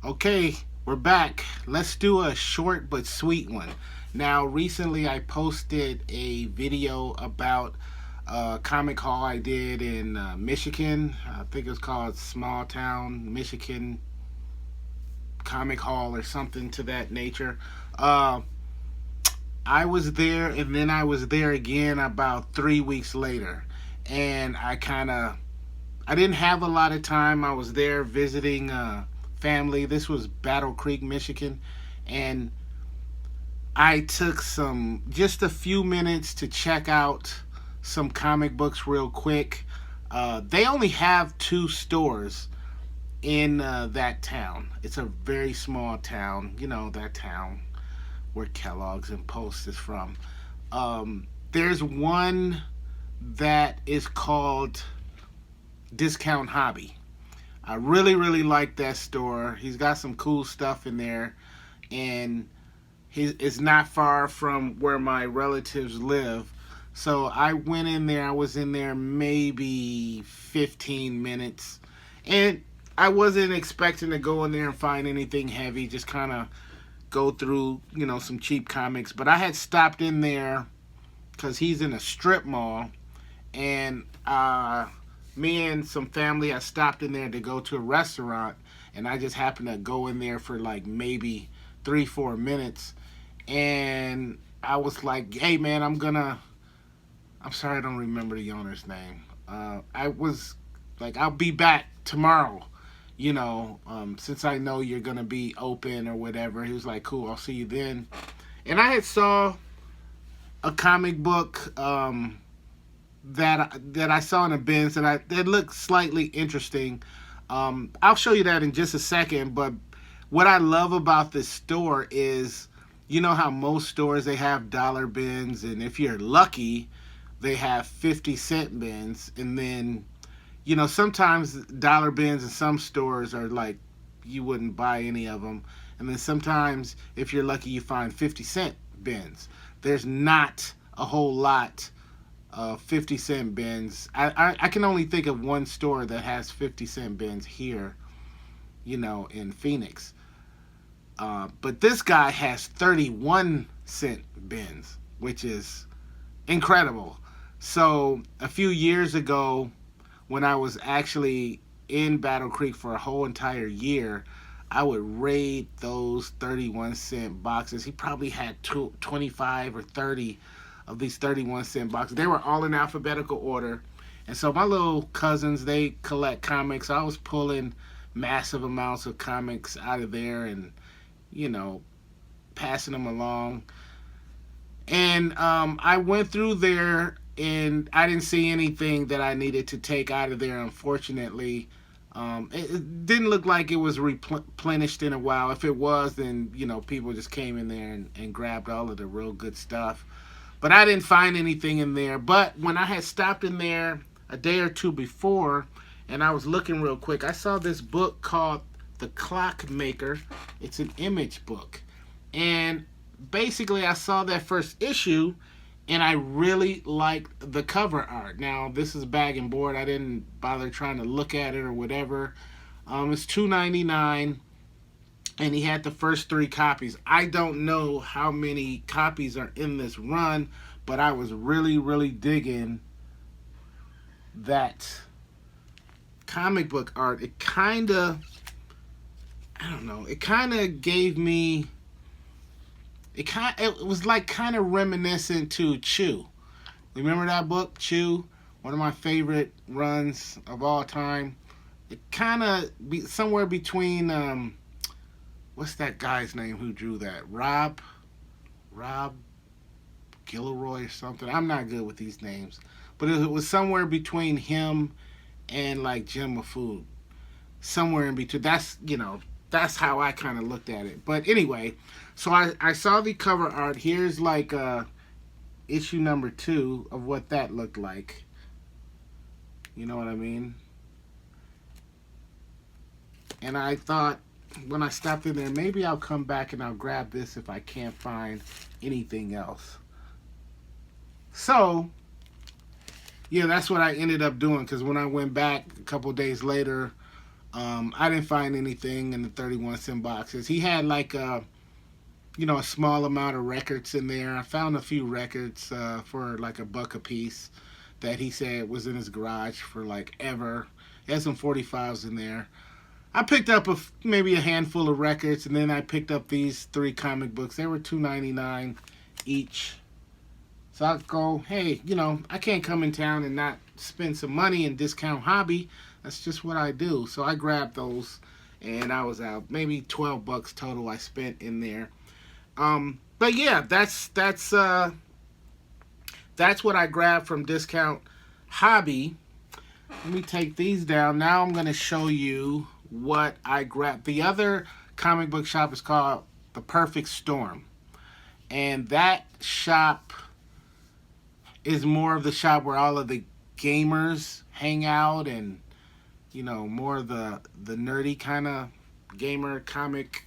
Okay, we're back. Let's do a short but sweet one. Now, recently I posted a video about a comic haul I did in Michigan. I think it's called Small Town Michigan Comic Hall or something to that nature. Uh, I was there and then I was there again about 3 weeks later. And I didn't have a lot of time. I was there visiting family. This was Battlecreek, Michigan, and I took just a few minutes to check out some comic books real quick. They only have two stores in that town. It's a very small town. You know, that town where Kellogg's and Post is from. There's one that is called Discount Hobby. I really, really like that store. He's got some cool stuff in there, and it's not far from where my relatives live. So I went in there. I was in there maybe 15 minutes, and I wasn't expecting to go in there and find anything heavy. Just kind of go through, some cheap comics. But I had stopped in there because he's in a strip mall, and me and some family had stopped in there to go to a restaurant, and I just happened to go in there for like maybe 3 4 minutes, and I was like, "Hey man, I'm sorry I don't remember the owner's name. I was like, I'll be back tomorrow, since I know you're gonna be open or whatever." He was like, "Cool, I'll see you then." And I had saw a comic book that I saw in the bins that looked slightly interesting. I'll show you that in just a second. But what I love about this store is, you know how most stores they have dollar bins, and if you're lucky, they have 50-cent bins, and then sometimes dollar bins in some stores are like you wouldn't buy any of them, and then sometimes if you're lucky you find 50-cent bins. There's not a whole lot 50-cent bins. I can only think of one store that has 50-cent bins here, in Phoenix. But this guy has 31-cent bins, which is incredible. So a few years ago, when I was actually in Battle Creek for a whole entire year, I would raid those 31-cent boxes. He probably had 25 or 30 of these 31-cent boxes. They were all in alphabetical order. And so my little cousins, they collect comics. I was pulling massive amounts of comics out of there and, you know, passing them along. And I went through there and I didn't see anything that I needed to take out of there, unfortunately. It didn't look like it was replenished in a while. If it was, then, people just came in there and grabbed all of the real good stuff. But I didn't find anything in there. But when I had stopped in there a day or two before, and I was looking real quick, I saw this book called The Clock Maker. It's an image book. And basically, I saw that first issue, and I really liked the cover art. Now, this is bag and board. I didn't bother trying to look at it or whatever. It's $2.99, and he had the first 3 copies. I don't know how many copies are in this run, but I was really, really digging that comic book art. It kind of, I don't know, it kind of gave me, it was like kind of reminiscent to Chew. Remember that book, Chew? One of my favorite runs of all time. It kind of be somewhere between what's that guy's name who drew that? Rob Gilroy or something. I'm not good with these names, but it was somewhere between him and like Jim Mafood. Somewhere in between. That's how I kind of looked at it. But anyway, so I saw the cover art. Here's like issue number 2 of what that looked like. You know what I mean? And I thought when I stopped in there, maybe I'll come back and I'll grab this if I can't find anything else. So, yeah, that's what I ended up doing, because when I went back a couple days later, I didn't find anything in the 31-cent boxes. He had like a small amount of records in there. I found a few records for like $1 a piece that he said was in his garage for like ever. He had some 45s in there. I picked up maybe a handful of records, and then I picked up these 3 comic books. They were $2.99 each. So I go, hey, I can't come in town and not spend some money in Discount Hobby. That's just what I do. So I grabbed those, and I was out. Maybe $12 total I spent in there. But yeah, that's what I grabbed from Discount Hobby. Let me take these down. Now I'm going to show you what I grabbed. The other comic book shop is called The Perfect Storm. And that shop is more of the shop where all of the gamers hang out, and more of the nerdy kind of gamer comic,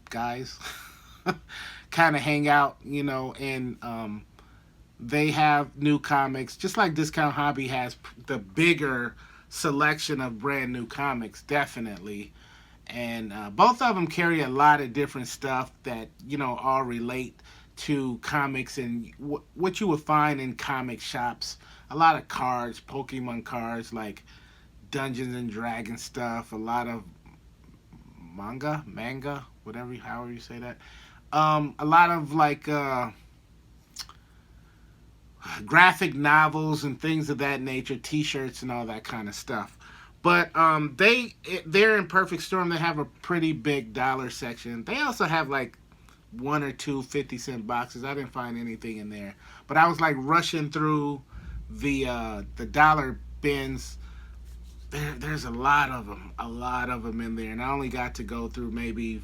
guys kind of hang out, and they have new comics, just like Discount Hobby has the bigger selection of brand new comics, definitely. And both of them carry a lot of different stuff that, all relate to comics and what you would find in comic shops. A lot of cards, Pokemon cards, like Dungeons and Dragons stuff, a lot of manga, however you say that. A lot of like graphic novels and things of that nature, T-shirts and all that kind of stuff. But they're in Perfect Storm. They have a pretty big dollar section. They also have like 1 or 2 50-cent boxes. I didn't find anything in there, but I was like rushing through the dollar bins. There's a lot of them in there, and I only got to go through maybe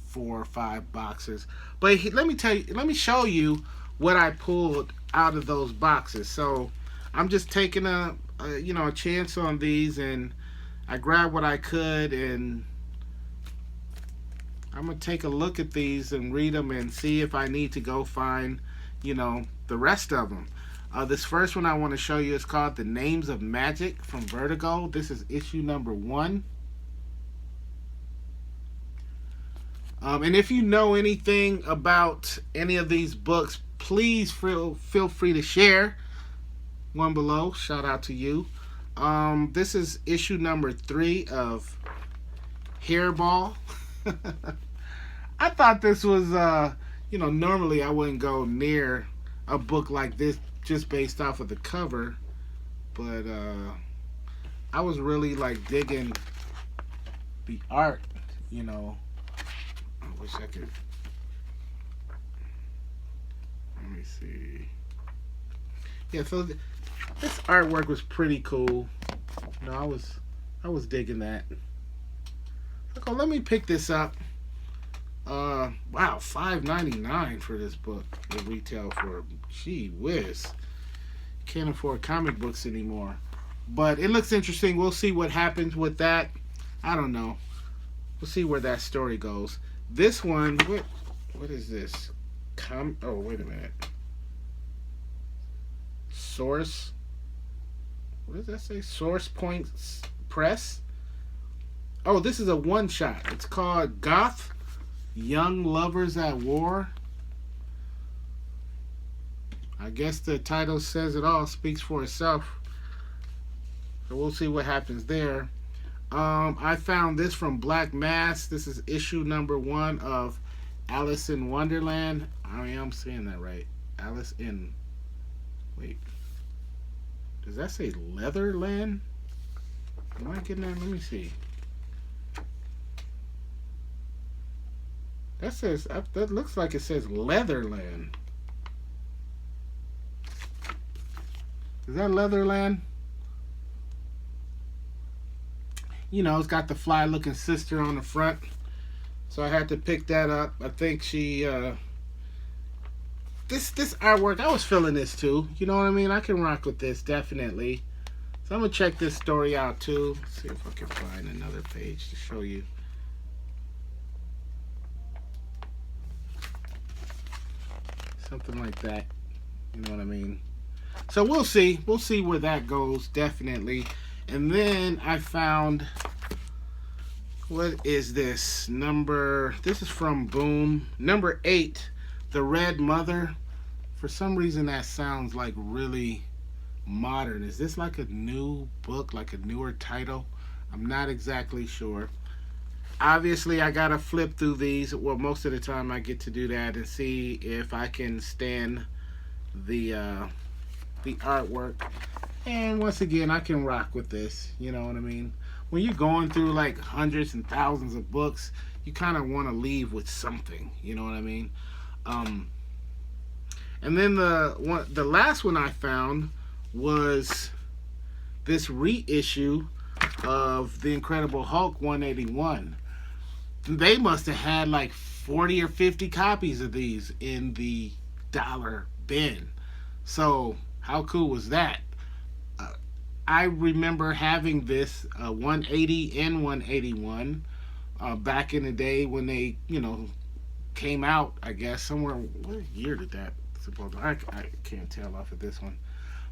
4 or 5 boxes. But let me show you what I pulled out of those boxes. So I'm just taking a chance on these, and I grabbed what I could, and I'm gonna take a look at these and read them and see if I need to go find the rest of them. This first one I want to show you is called The Names of Magic from Vertigo. This is issue number 1. And if you know anything about any of these books, please feel free to share. One below. Shout out to you. This is issue number 3 of Hairball. I thought this was, normally I wouldn't go near a book like this just based off of the cover, but I was really like digging the art. I wish I could. Let me see. Yeah, so this artwork was pretty cool. I was digging that. Okay, let me pick this up. Wow, $5.99 for this book. It retail for, gee whiz. Can't afford comic books anymore. But it looks interesting. We'll see what happens with that. I don't know. We'll see where that story goes. This one, what is this? Oh, wait a minute. Source. What does that say? Source Point Press. Oh, this is a one-shot. It's called Goth Young Lovers at War. I guess the title says it all, speaks for itself. So we'll see what happens there. I found this from Black Mass. This is issue number 1 of Alice in Wonderland. I mean, I'm saying that right. Alice in... Wait. Does that say Leatherland? Am I getting that? Let me see. That looks like it says Leatherland. Is that Leatherland? It's got the fly looking sister on the front. So I had to pick that up. I think she this artwork, I was feeling this too. You know what I mean? I can rock with this, definitely. So I'm gonna check this story out too. Let's see if I can find another page to show you. Something like that. You know what I mean? So we'll see. We'll see where that goes, definitely. And then I found, what is this? This is from Boom. Number 8, The Red Mother. For some reason that sounds like really modern. Is this like a new book, like a newer title? I'm not exactly sure. Obviously, I gotta flip through these. Well, most of the time I get to do that and see if I can stand the uh, the artwork. And once again, I can rock with this. You know what I mean? When you're going through like hundreds and thousands of books, you kind of want to leave with something. You know what I mean? Um, and then the last one I found was this reissue of the Incredible Hulk 181. They must have had like 40 or 50 copies of these in the dollar bin. So how cool was that? Uh, I remember having this 180 and 181 back in the day when they, came out. I guess somewhere. What year did that suppose? I can't tell off of this one.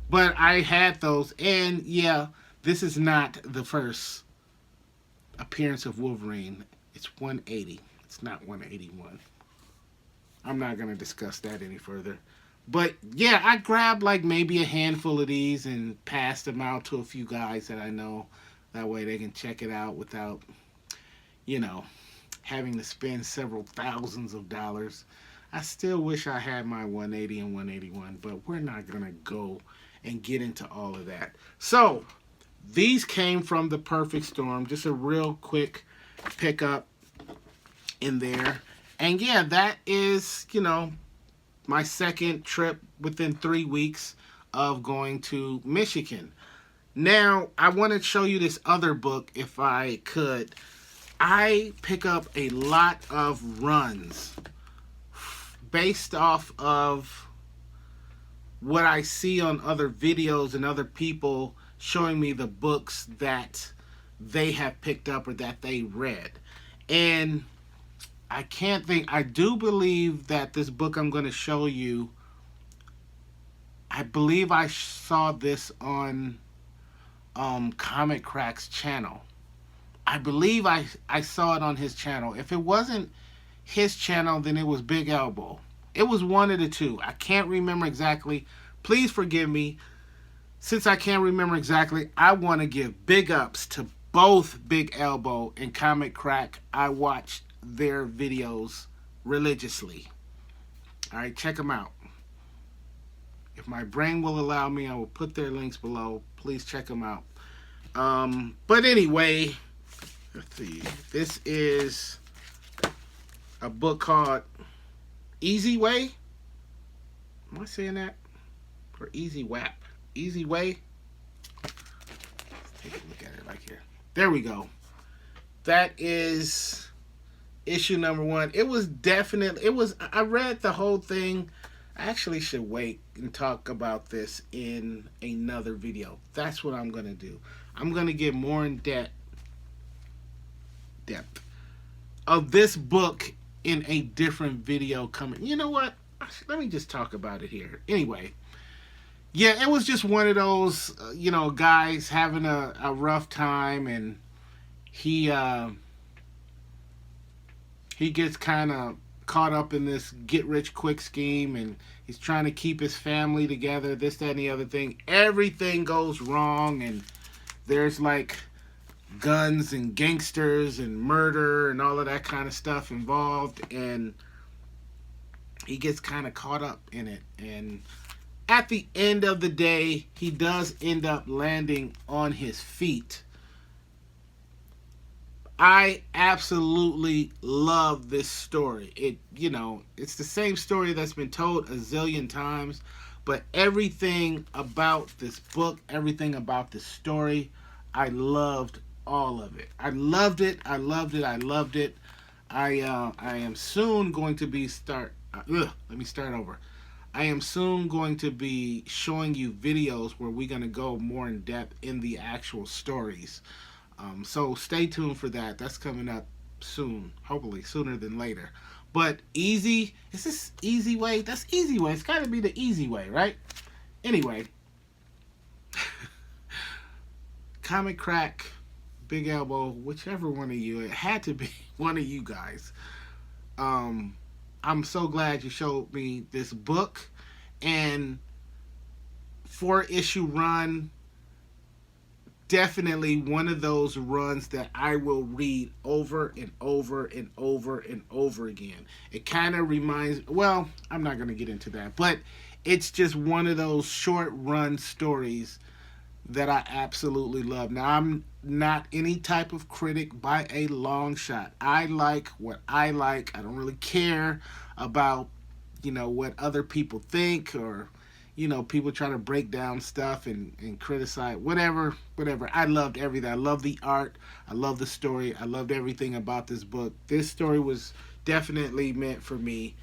But I had those, and yeah, this is not the first appearance of Wolverine. It's 180. It's not 181. I'm not going to discuss that any further. But yeah, I grabbed like maybe a handful of these and passed them out to a few guys that I know. That way they can check it out without, you know, having to spend several thousands of dollars. I still wish I had my 180 and 181, but we're not going to go and get into all of that. So, these came from the Perfect Storm. Just a real quick pickup in there. And yeah, that is, my second trip within 3 weeks of going to Michigan. Now, I want to show you this other book if I could. I pick up a lot of runs based off of what I see on other videos and other people showing me the books that they have picked up or that they read. And I do believe that this book I'm going to show you, I believe I saw this on Comic Crack's channel. I believe I saw it on his channel. If it wasn't his channel, then it was Big Elbow. It was one of the two. I can't remember exactly. Please forgive me. Since I can't remember exactly, I want to give big ups to both Big Elbow and Comic Crack. I watched their videos religiously. All right, check them out. If my brain will allow me, I will put their links below. Please check them out. But anyway, let's see. This is a book called Easy Way. Am I saying that? Or Easy Wap? Easy Way? Let's take a look at it right here. There we go. That is issue number 1. I read the whole thing. I actually should wait and talk about this in another video. That's what I'm going to do. I'm going to get more in depth of this book in a different video coming. You know what? Let me just talk about it here. Anyway, yeah, it was just one of those, guys having a rough time, and he gets kind of caught up in this get-rich-quick scheme, and he's trying to keep his family together, this, that, and the other thing. Everything goes wrong, and there's like guns and gangsters and murder and all of that kind of stuff involved, and he gets kind of caught up in it. And at the end of the day, he does end up landing on his feet. I absolutely love this story. It's the same story that's been told a zillion times, but everything about this book, everything about this story, I loved all of it. I loved it. I loved it. I loved it. I am soon going to be let me start over. I am soon going to be showing you videos where we're going to go more in depth in the actual stories. So stay tuned for that. That's coming up soon, hopefully sooner than later. But is this Easy Way? That's Easy Way. It's got to be the Easy Way, right? Anyway, Comic Crack, Big Elbow, whichever one of you, it had to be one of you guys. Um, I'm so glad you showed me this book, and 4 issue run, definitely one of those runs that I will read over and over and over and over again. It kind of reminds, well, I'm not going to get into that, but it's just one of those short run stories that I absolutely love. Now, I'm not any type of critic by a long shot. I like what I like. I don't really care about, what other people think, or, people try to break down stuff and criticize, whatever. I loved everything. I love the art. I love the story. I loved everything about this book. This story was definitely meant for me,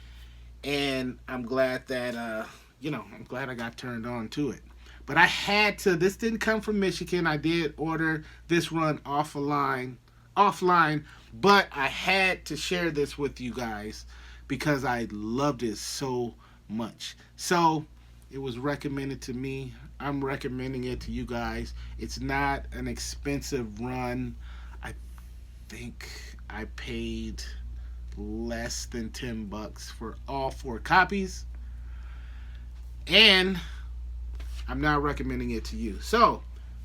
and I'm glad that, I'm glad I got turned on to it. But I had to. This didn't come from Michigan. I did order this run offline, but I had to share this with you guys because I loved it so much. So it was recommended to me. I'm recommending it to you guys. It's not an expensive run. I think I paid less than $10 for all 4 copies, and I'm not recommending it to you. So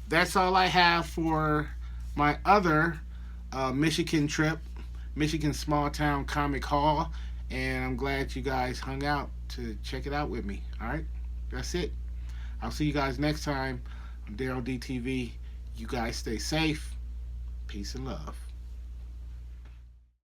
that's all I have for my other Michigan trip, Michigan Small Town Comic Hall. And I'm glad you guys hung out to check it out with me. All right, that's it. I'll see you guys next time on Daryl DTV. You guys stay safe. Peace and love.